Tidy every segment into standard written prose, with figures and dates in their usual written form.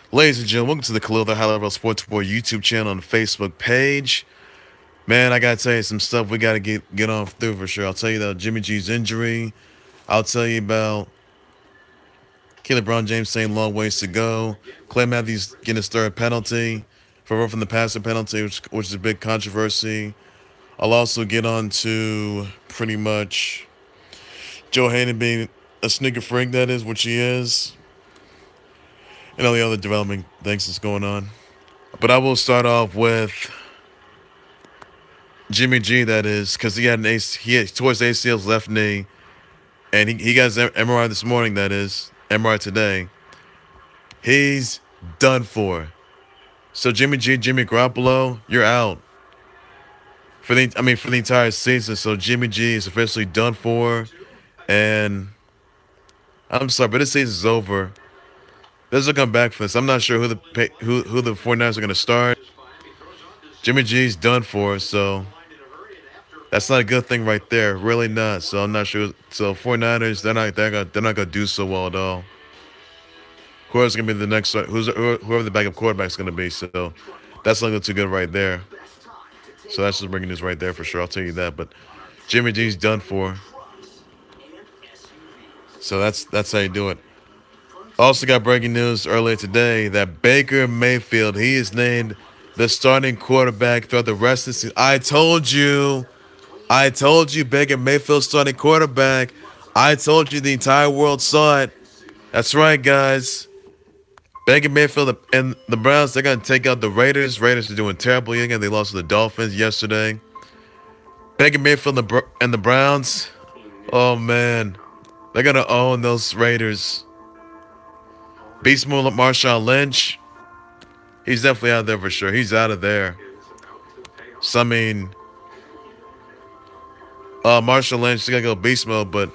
Ladies and gentlemen, welcome to the Khalil, the High Level Sports Boy YouTube channel and Facebook page. Man, I gotta tell you some stuff we gotta get on through for sure. I'll tell you about Jimmy G's injury. I'll tell you about Lebron James saying long ways to go. Clay Matthews getting his third penalty for roughing the passer penalty, which is a big controversy. I'll also get on to pretty much Joe Hayden being a sneaker freak, that is, which he is, and all the other development things that's going on. But I will start off with Jimmy G, that is, because he had an he had towards ACL's left knee, and he got his MRI this morning. That is MRI today. He's done for. So Jimmy G, Jimmy Garoppolo, you're out for the entire season. So Jimmy G is officially done for, and I'm sorry, but this season's over. There's no come back for this. I'm not sure who the 49ers are going to start. Jimmy G's done for, so that's not a good thing right there. Really not. So I'm not sure. So 49ers, they're not gonna do so well at all. Whoever's gonna be the next whoever the backup quarterback's gonna be. So that's not too good right there. So that's just breaking news right there for sure. I'll tell you that. But Jimmy G's done for. So that's how you do it. Also got breaking news earlier today that Baker Mayfield, he is named the starting quarterback throughout the rest of the season. I told you Baker Mayfield starting quarterback. I told you the entire world saw it. That's right, guys. Baker Mayfield and the Browns, they're going to take out the Raiders. Raiders are doing terribly again. They lost to the Dolphins yesterday. Baker Mayfield and the Browns, oh, man. They're going to own those Raiders. Beast Mode Marshawn Lynch, he's definitely out there for sure. He's out of there. So, I mean, Marshawn Lynch, they got to go beast mode, but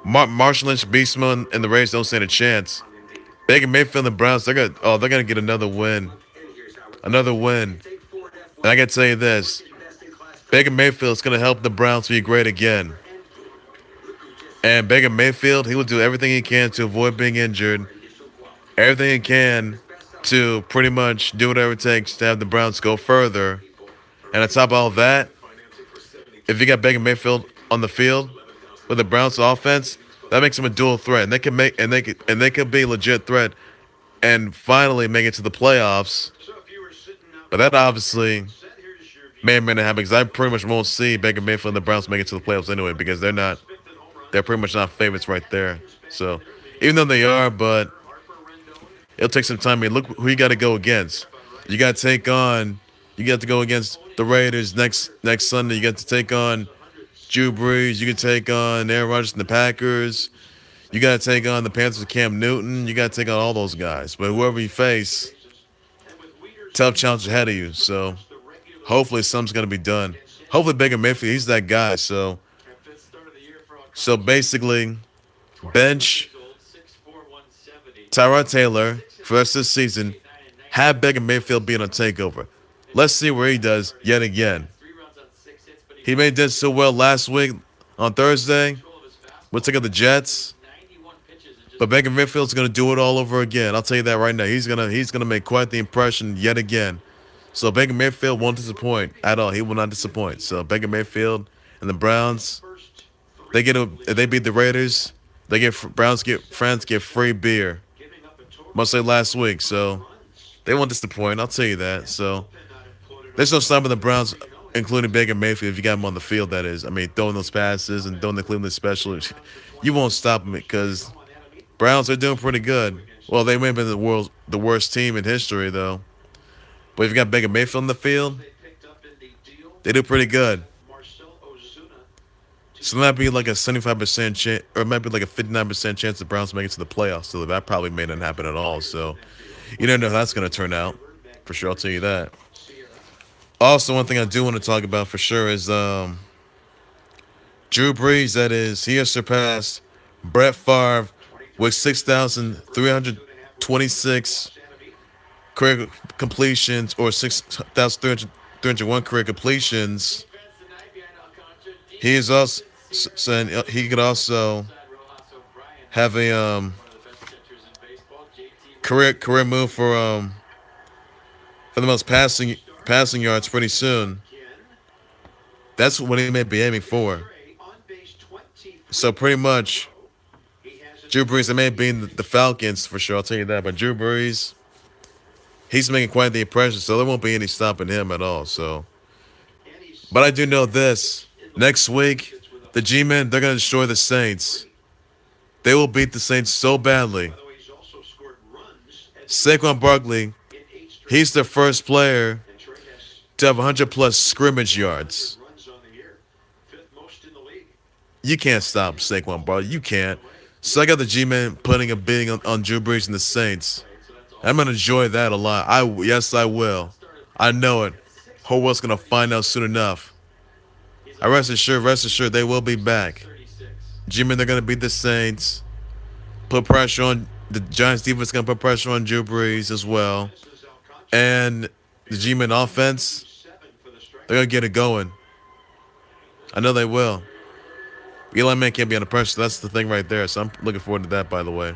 Marshawn Lynch, beast mode, and the Raiders don't stand a chance. Baker Mayfield and the Browns, they're gonna get another win. Another win. And I gotta tell you this. Baker Mayfield's gonna help the Browns be great again. And Baker Mayfield, he will do everything he can to avoid being injured. Everything he can to pretty much do whatever it takes to have the Browns go further. And on top of all that, if you got Baker Mayfield on the field with the Browns offense, that makes them a dual threat. And they could be a legit threat and finally make it to the playoffs. But that obviously may or may not happen because I pretty much won't see Baker Mayfield and the Browns make it to the playoffs anyway because they're pretty much not favorites right there. So even though they are, but it'll take some time. I mean, look who you got to go against. You got to go against the Raiders next Sunday. You got to take on Drew Brees. You can take on Aaron Rodgers and the Packers. You got to take on the Panthers with Cam Newton. You got to take on all those guys. But whoever you face, tough challenge ahead of you. So hopefully something's going to be done. Hopefully Baker Mayfield, he's that guy. So basically, bench Tyrod Taylor for the rest of the season. Have Baker Mayfield being on takeover. Let's see where he does yet again. He did so well last week on Thursday. We'll take out the Jets. But Baker Mayfield's gonna do it all over again. I'll tell you that right now. He's gonna make quite the impression yet again. So Baker Mayfield won't disappoint at all. He will not disappoint. So Baker Mayfield and the Browns, if they beat the Raiders, Browns get free beer. Must say last week. So they won't disappoint. I'll tell you that. So there's no stopping the Browns, including Baker Mayfield, if you got him on the field, that is. I mean, throwing those passes and throwing the Cleveland special, you won't stop him because Browns are doing pretty good. Well, they may have been the worst team in history, though. But if you got Baker Mayfield on the field, they do pretty good. So that might be like a 75% chance, or it might be like a 59% chance the Browns make it to the playoffs. So that probably may not happen at all. So you don't know how that's going to turn out. For sure, I'll tell you that. Also, one thing I do want to talk about for sure is Drew Brees. That is, he has surpassed Brett Favre with 6,326 career completions, or 6,301 career completions. He is also saying he could also have a career move for the most passing yards pretty soon. That's what he may be aiming for. So pretty much, Drew Brees, it may be the Falcons for sure. I'll tell you that. But Drew Brees, he's making quite the impression, so there won't be any stopping him at all. So, but I do know this: next week, the G-Men, they're gonna destroy the Saints. They will beat the Saints so badly. Saquon Barkley, he's the first player to have 100 plus scrimmage yards. You can't stop Saquon Barkley. You can't. So I got the G-Man putting a bidding on Drew Brees and the Saints. I'm gonna enjoy that a lot. Yes, I will. I know it. Whole world's gonna find out soon enough. I rest assured, they will be back. G-Man, they're gonna beat the Saints. Put pressure on the Giants defense. Gonna put pressure on Drew Brees as well, and the G-Man offense. They're gonna get it going. I know they will. Eli Man can't be under pressure. That's the thing right there. So I'm looking forward to that, by the way.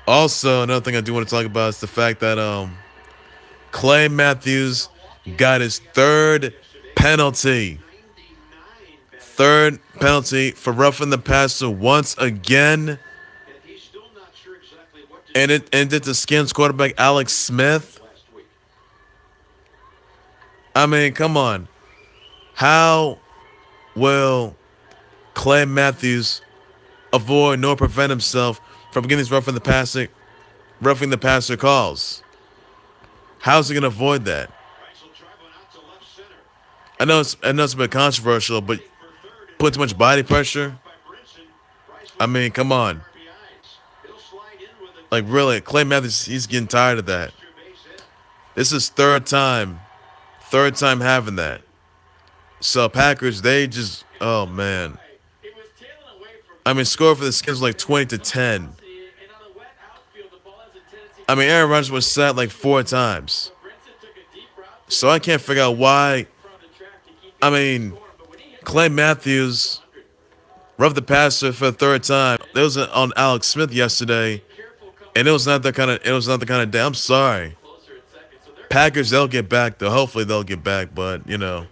Also, another thing I do want to talk about is the fact that Clay Matthews got his third penalty. Third penalty for roughing the passer once again. And it ended the Skins quarterback Alex Smith. I mean, come on. How will Clay Matthews avoid nor prevent himself from getting these roughing the passer calls? How's he gonna avoid that? I know it's a bit controversial, but put too much body pressure. I mean, come on. Like really, Clay Matthews, he's getting tired of that. This is third time having that. So Packers, they just, oh man. I mean, score for the Skins like 20-10. I mean, Aaron Rodgers was sacked like 4 times. So I can't figure out why. I mean, Clay Matthews roughed the passer for the third time. It was on Alex Smith yesterday, and it was not the kind of day. I'm sorry. Packers, they'll get back though. Hopefully they'll get back, but you know,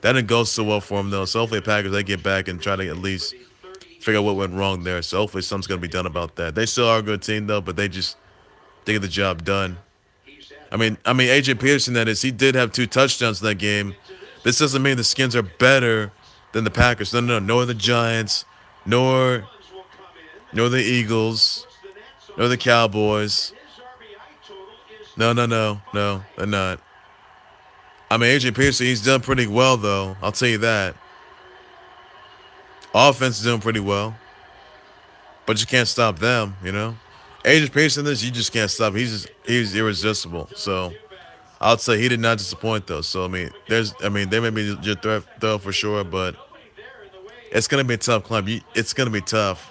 that didn't go so well for them though. So hopefully the Packers, they get back and try to at least figure out what went wrong there. So hopefully something's gonna be done about that. They still are a good team though, but they get the job done. I mean, AJ Peterson, that is, he did have 2 touchdowns in that game. This doesn't mean the Skins are better than the Packers. No, nor the Giants, nor the Eagles, nor the Cowboys. No, they're not. I mean, AJ Peterson, he's done pretty well, though. I'll tell you that. Offense is doing pretty well. But you can't stop them, you know? AJ Peterson, you just can't stop. He's irresistible. So I'll say he did not disappoint, though. So, I mean, they may be your threat, though, for sure, but it's going to be a tough climb. It's going to be tough.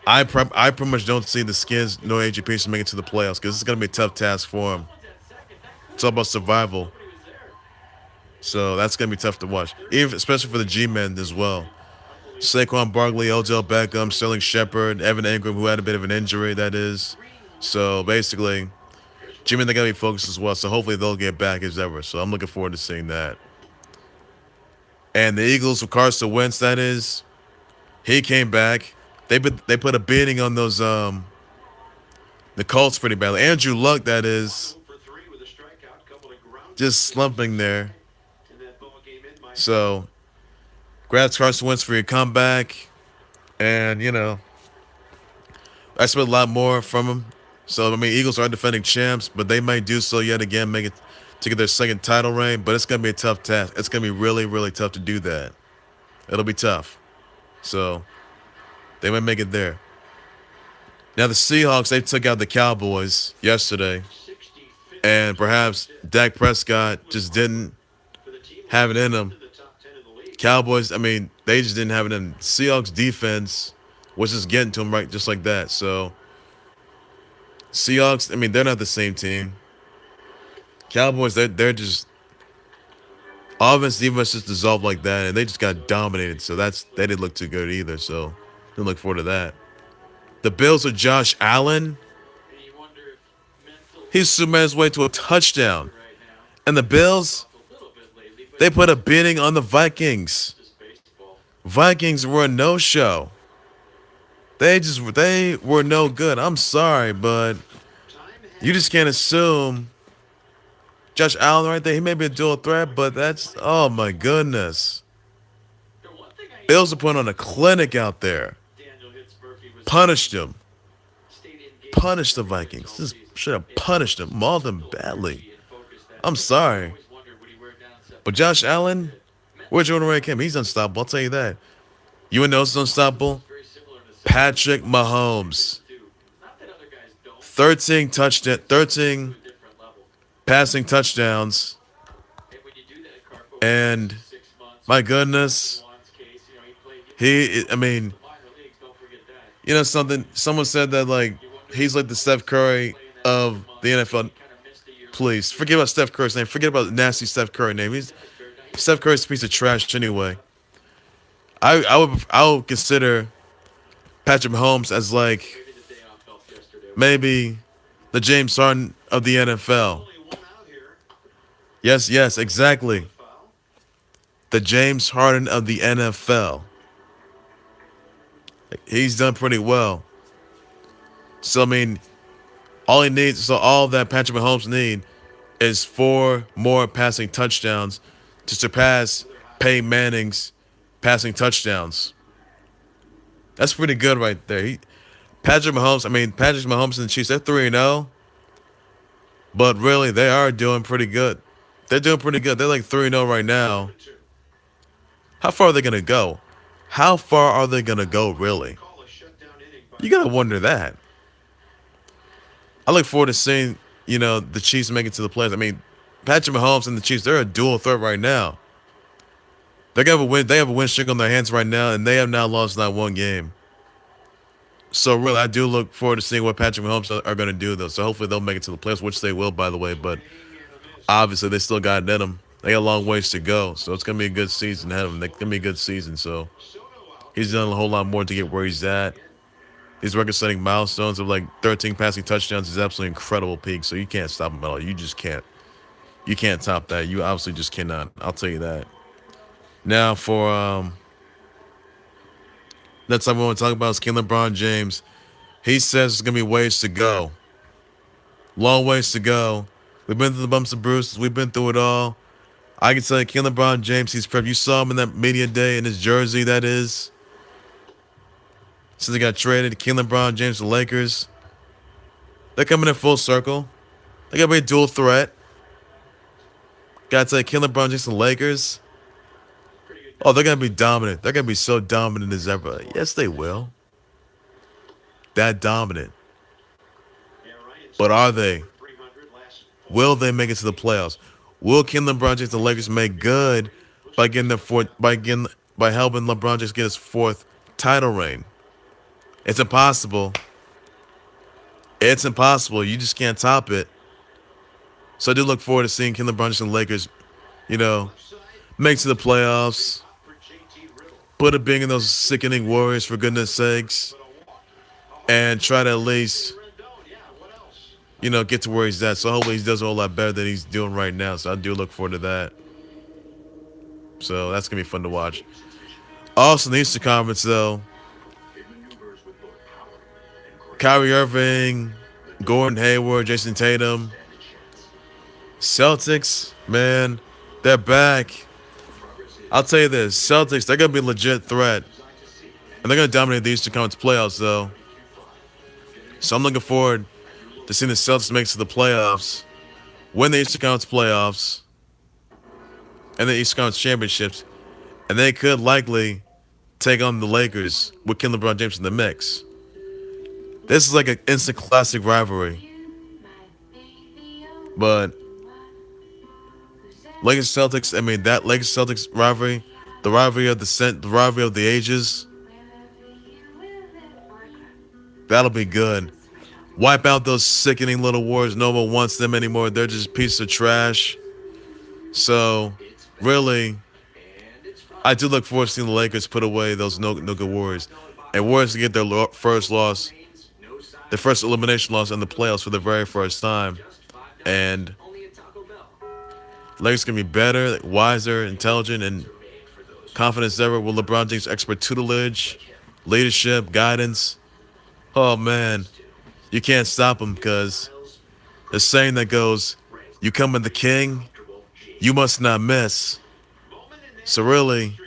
I pretty much don't see the Skins nor AJ Peterson making it to the playoffs because it's going to be a tough task for him. It's all about survival. So that's going to be tough to watch, especially for the G-men as well. Saquon Barkley, Odell Beckham, Sterling Shepard, Evan Ingram, who had a bit of an injury, that is. So basically, G-men, they got to be focused as well. So hopefully they'll get back as ever. So I'm looking forward to seeing that. And the Eagles with Carson Wentz, that is, he came back. They put a beating on those the Colts pretty badly. Andrew Luck, that is, just slumping there. So, congrats Carson Wentz for your comeback. And, you know, I expect a lot more from him. So, I mean, Eagles are defending champs, but they might do so yet again, to get their second title reign. But it's going to be a tough task. It's going to be really, really tough to do that. It'll be tough. So, they might make it there. Now, the Seahawks, they took out the Cowboys yesterday. And perhaps Dak Prescott just didn't have it in him. Cowboys, I mean, they just didn't have it in. Seahawks defense was just getting to them right just like that. So, Seahawks, I mean, they're not the same team. Cowboys, they're just offense, defense just dissolved like that, and they just got dominated. So they didn't look too good either. So, didn't look forward to that. The Bills with Josh Allen. He superman his way to a touchdown. And the Bills, they put a beating on the Vikings. Vikings were a no-show. They were no good. I'm sorry, but you just can't assume Josh Allen right there. He may be a dual threat, but that's, oh my goodness. Bills are putting on a clinic out there. Punished them. Punished the Vikings. Just should have punished them. Mauled them badly. I'm sorry. But Josh Allen, where's Jordan Ray Kim? He's unstoppable. I'll tell you that. You know who's unstoppable? Patrick Mahomes. 13 passing touchdowns. And my goodness, I mean, you know something? Someone said that, like, he's like the Steph Curry of the NFL. Please, forget about Steph Curry's name. Forget about the nasty Steph Curry name. Steph Curry's a piece of trash anyway. I would consider Patrick Mahomes as like maybe the James Harden of the NFL. Yes, exactly. The James Harden of the NFL. He's done pretty well. So I mean, all that Patrick Mahomes need is 4 more passing touchdowns to surpass Peyton Manning's passing touchdowns. That's pretty good right there. Patrick Mahomes and the Chiefs, they're 3-0. But really, they are doing pretty good. They're doing pretty good. They're like 3-0 right now. How far are they going to go? How far are they going to go, really? You got to wonder that. I look forward to seeing, the Chiefs make it to the playoffs. I mean, Patrick Mahomes and the Chiefs, they're a dual threat right now. They have a win streak on their hands right now, and they have now lost not one game. So really, I do look forward to seeing what Patrick Mahomes are going to do, though. So hopefully they'll make it to the playoffs, which they will, by the way. But obviously, they still got it in them. They got a long ways to go, so it's going to be a good season ahead of him. It's going to be a good season. So he's done a whole lot more to get where he's at. These record-setting milestones of like 13 passing touchdowns is absolutely incredible peak. So you can't stop him at all. You just can't. You can't top that. You obviously just cannot. I'll tell you that. Now for next time we want to talk about is LeBron James. He says there's gonna be ways to go. Long ways to go. We've been through the bumps and bruises. We've been through it all. I can tell you, LeBron James, he's prepped. You saw him in that media day in his jersey, that is. Since he got traded, LeBron James, the Lakers. They're coming in full circle. They're gonna be a dual threat. Gotta tell you, LeBron James, the Lakers. Oh, they're going to be dominant. They're going to be so dominant as ever. Yes, they will. That dominant. But are they? Will they make it to the playoffs? Will LeBron James and the Lakers make good by getting by helping LeBron James get his 4th title reign? It's impossible. It's impossible. You just can't top it. So I do look forward to seeing LeBron James and the Lakers, make it to the playoffs. Put a big in those sickening Warriors, for goodness sakes. And try to at least, get to where he's at. So hopefully he does a whole lot better than he's doing right now. So I do look forward to that. So that's going to be fun to watch. Also in the Eastern Conference, though, Kyrie Irving, Gordon Hayward, Jason Tatum. Celtics, man, they're back. I'll tell you this, Celtics, they're going to be a legit threat. And they're going to dominate the Eastern Conference playoffs, though. So I'm looking forward to seeing the Celtics make it to the playoffs, win the Eastern Conference playoffs, and the Eastern Conference championships. And they could likely take on the Lakers with LeBron James in the mix. This is like an instant classic rivalry. But Lakers Celtics, that Lakers Celtics rivalry, the rivalry of the ages, that'll be good. Wipe out those sickening little wars. No one wants them anymore. They're just pieces of trash. So, really, I do look forward to seeing the Lakers put away those no good Warriors. And Warriors to get their first loss, their first elimination loss in the playoffs for the very first time. And Lakers gonna be better, wiser, intelligent, and confident as ever with LeBron James' expert tutelage, leadership, guidance. Oh man, you can't stop him because the saying that goes, "You come with the king, you must not miss." So really,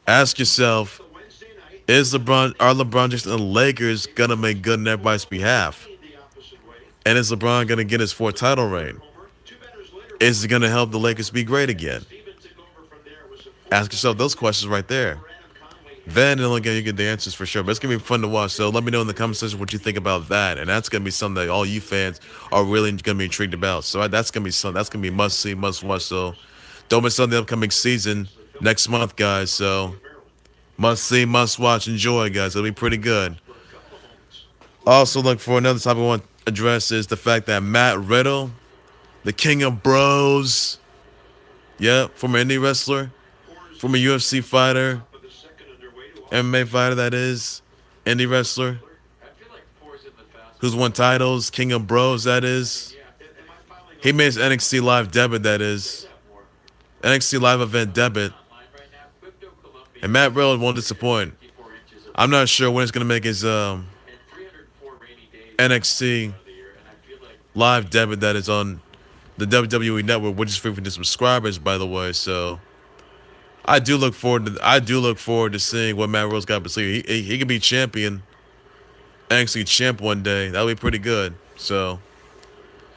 ask yourself, are LeBron James and the Lakers gonna make good on everybody's behalf? And is LeBron gonna get his fourth title reign? Is it gonna help the Lakers be great again? Ask yourself those questions right there. Then you get the answers for sure. But it's gonna be fun to watch. So let me know in the comment section what you think about that. And that's gonna be something that all you fans are really gonna be intrigued about. So that's gonna be something that's gonna be must see, must watch. So don't miss on the upcoming season next month, guys. So must see, must watch, enjoy, guys. It'll be pretty good. Also, look for another topic I want to address is the fact that Matt Riddle, the king of bros, former indie wrestler, former UFC fighter, MMA fighter that is, indie wrestler, who's won titles, king of bros that is. He made his NXT Live debut that is, NXT Live Event debut. And Matt Riddle won't disappoint. I'm not sure when he's going to make his NXT Live debut that is on the WWE Network, which is free for the subscribers, by the way. So I do look forward to seeing what Matt Riddle's got to say. He could be champion, NXT champ one day. That'll be pretty good. So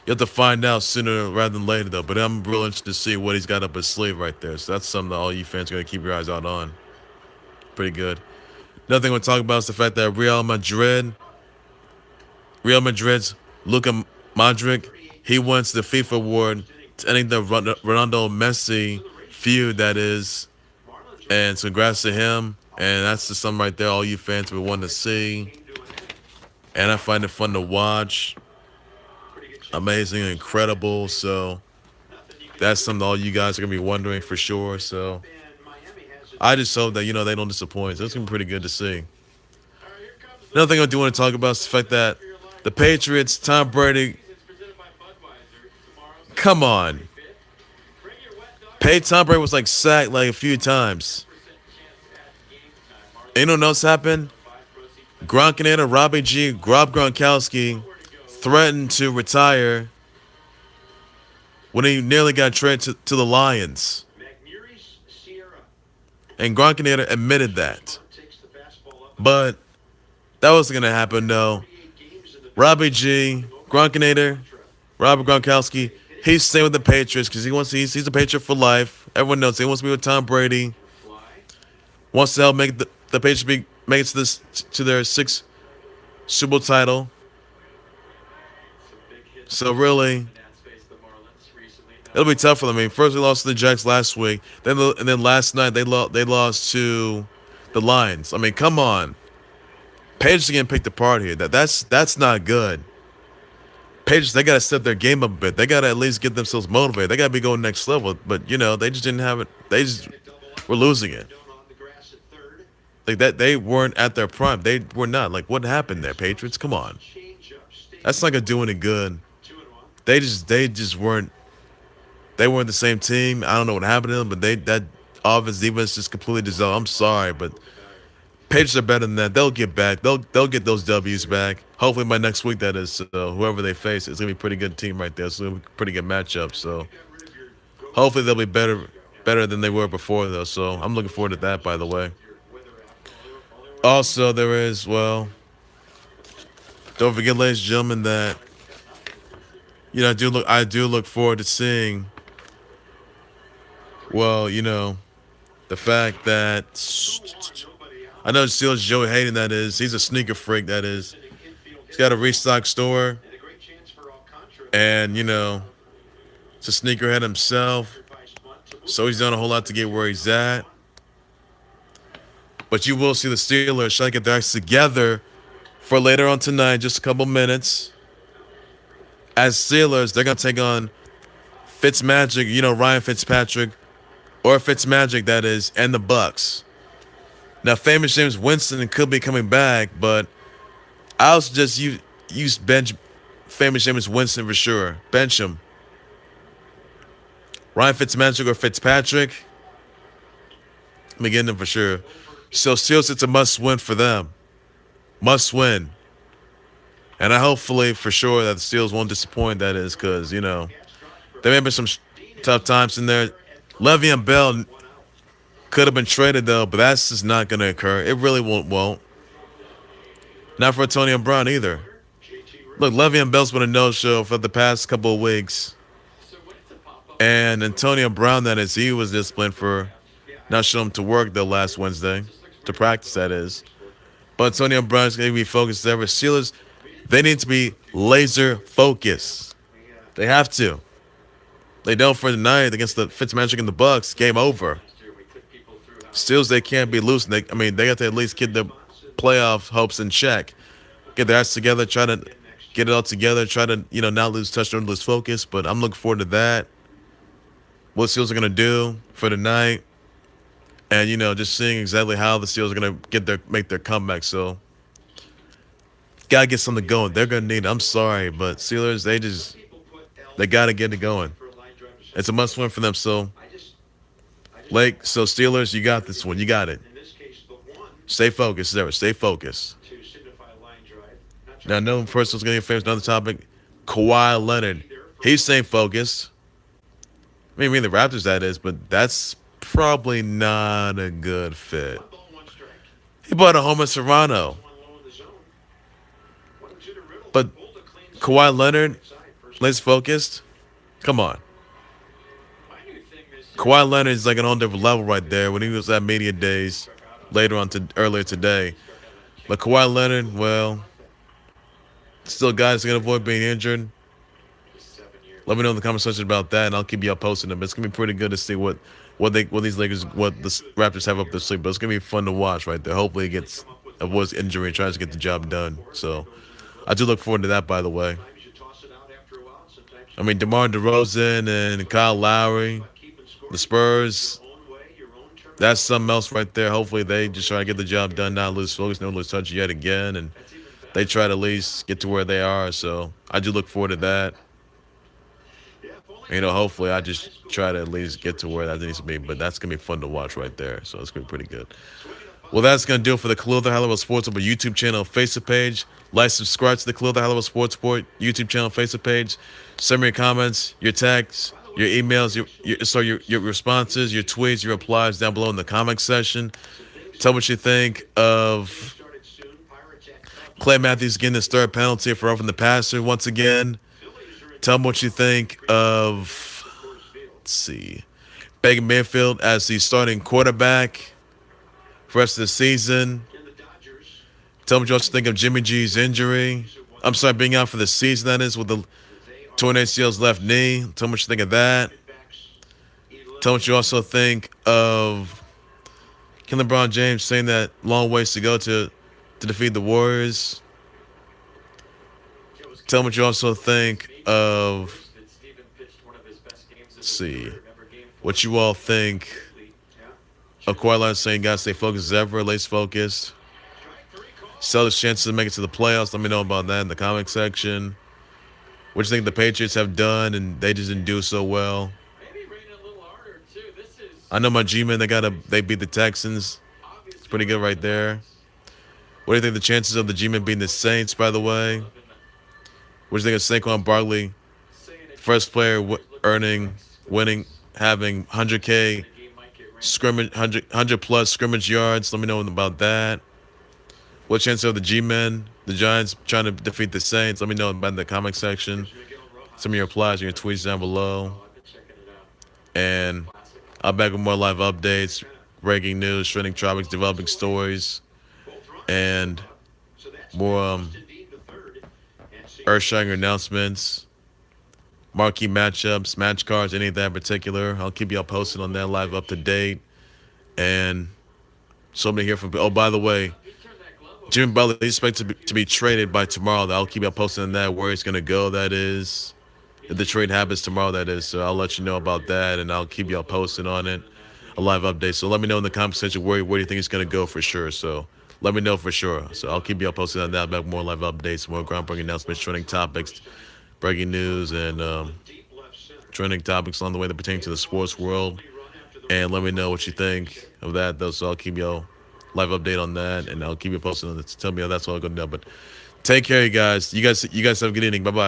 you have to find out sooner rather than later, though. But I'm real interested to see what he's got up his sleeve right there. So that's something that all you fans are going to keep your eyes out on. Pretty good. Another thing we'll talk about is the fact that Real Madrid's Luka Modric, he wins the FIFA Award to ending the Ronaldo-Messi feud, that is. And so congrats to him. And that's just something right there all you fans will want to see. And I find it fun to watch. Amazing, incredible. So that's something all you guys are going to be wondering for sure. So I just hope that, they don't disappoint. So it's going to be pretty good to see. Another thing I do want to talk about is the fact that the Patriots, Tom Brady, come on. Tom Brady was sacked a few times. You know what else happened? Gronkinator, Rob Gronkowski threatened to retire when he nearly got traded to the Lions. And Gronkinator admitted that. But that wasn't going to happen, though. Robert Gronkowski, he's staying with the Patriots because he's a Patriot for life. Everyone knows he wants to be with Tom Brady. Wants to help make the Patriots make it to their sixth Super Bowl title. So really, it'll be tough for them. I mean, first they lost to the Jacks last week, and then last night they lost to the Lions. I mean, come on. Patriots are getting picked apart here. That's not good. Patriots, they got to step their game up a bit. They got to at least get themselves motivated. They got to be going next level. But, they just didn't have it. They just were losing it. They weren't at their prime. They were not. What happened there, Patriots? Come on. That's not going to do any good. They just weren't. They weren't the same team. I don't know what happened to them, but that offense, defense just completely dissolved. I'm sorry, but Patriots are better than that. They'll get back. They'll get those W's back. Hopefully by next week, that is. Whoever they face, it's gonna be a pretty good team right there. It's gonna be a pretty good matchup. So hopefully they'll be better than they were before, though. So I'm looking forward to that. By the way. Also, there is don't forget, ladies and gentlemen, that I do look forward to seeing. The fact that I know Steelers Joey Hayden, that is. He's a sneaker freak, that is. He's got a restock store. And, it's a sneakerhead himself. So he's done a whole lot to get where he's at. But you will see the Steelers trying to get their acts together for later on tonight, just a couple minutes. As Steelers, they're going to take on Fitzmagic, Ryan Fitzpatrick, or Fitzmagic, that is, and the Bucks. Now, famous James Winston could be coming back, but I also just use famous Jameis Winston for sure. Bench him. Ryan Fitzmagic or Fitzpatrick. I'm getting them for sure. So Steelers, it's a must win for them. Must win. And I hopefully for sure that the Steelers won't disappoint, that is, because, you know, there may have been some tough times in there. Le'Veon Bell could have been traded, though, but that's just not going to occur. It really won't. Not for Antonio Brown either. Look, Le'Veon Bell's been a no-show for the past couple of weeks. And Antonio Brown, that is, he was disciplined for not showing him to work, though, last Wednesday. To practice, that is. But Antonio Brown's going to be focused ever. Steelers, they need to be laser focused. They have to. They don't for tonight against the Fitzmagic and the Bucks. Game over. Steelers, they can't be loose. They got to at least get the playoff hopes in check. Get their ass together, try to get it all together, try to, you know, not lose touch, don't lose focus. But I'm looking forward to that. What the Steelers are going to do for tonight. And, you know, just seeing exactly how the Steelers are going to make their comeback. So, got to get something going. They're going to need it. I'm sorry, but Steelers, they got to get it going. It's a must-win for them. So, Steelers, you got this one. You got it. Stay focused, Sarah. Stay focused. Now, no person's going to get famous. Another topic, Kawhi Leonard. He's staying focused. I mean, the Raptors, that is, but that's probably not a good fit. He bought a home in Toronto. But Kawhi Leonard, stays focused. Come on. Kawhi Leonard is like an whole different level right there when he was at Media Days earlier today. But Kawhi Leonard, well, still guys going to avoid being injured. Let me know in the comment section about that, and I'll keep y'all posting them. It's gonna be pretty good to see what the Raptors have up their sleeve. But it's gonna be fun to watch right there. Hopefully, it avoids injury and tries to get the job done. So, I do look forward to that. By the way, I mean DeMar DeRozan and Kyle Lowry, the Spurs. That's something else right there. Hopefully, they just try to get the job done, not lose focus, no lose touch yet again, and they try to at least get to where they are. So, I do look forward to that. You know, hopefully I just try to at least get to where that needs to be. But that's going to be fun to watch right there. So it's going to be pretty good. Well, that's going to do it for the Khalil the Hollywood Sports Report YouTube channel Facebook page. Like, subscribe to the Khalil the Hollywood Sports Report YouTube channel Facebook page. Send me your comments, your texts, your emails, your responses, your tweets, your replies down below in the comment section. Tell what you think of Clay Matthews getting his third penalty for roughing the passer once again. Tell me what you think of, Baker Mayfield as the starting quarterback for the rest of the season. Tell me what you also think of Jimmy G's injury. I'm sorry, being out for the season, that is, with the torn ACL's left knee. Tell me what you think of that. Tell me what you also think of LeBron James saying that long ways to go to defeat the Warriors. Tell me what you also think of, what you all think of Kawhi Leonard saying, guys, stay focused as ever, lace focused. Celtics' chances to make it to the playoffs. Let me know about that in the comment section. What you think the Patriots have done and they just didn't do so well. I know my G-men, they beat the Texans. It's pretty good right there. What do you think the chances of the G-men beating the Saints, by the way? What do you think of Saquon Barkley, first player winning, having 100K scrimmage, 100 plus scrimmage yards? Let me know about that. What chance of the G-men, the Giants trying to defeat the Saints? Let me know about in the comment section. Some of your replies and your tweets down below. And I'll be back with more live updates, breaking news, trending topics, developing stories, and more earth-shattering announcements, marquee matchups, match cards, any of that in particular. I'll keep y'all posted on that, live up to date. And so many here from. Oh, by the way, Jimmy Butler is expected to be traded by tomorrow. I'll keep y'all posted on that, where he's going to go, that is. If the trade happens tomorrow, that is. So I'll let you know about that, and I'll keep y'all posted on it, a live update. So let me know in the comment section where do you think he's going to go for sure. So let me know for sure. So I'll keep you all posted on that. Back more live updates, more groundbreaking announcements, trending topics, breaking news, and trending topics along the way that pertain to the sports world. And let me know what you think of that, though. So I'll keep you all live update on that, and I'll keep you posted on it. Tell me how that's all going down. But take care, you guys. You guys have a good evening. Bye bye.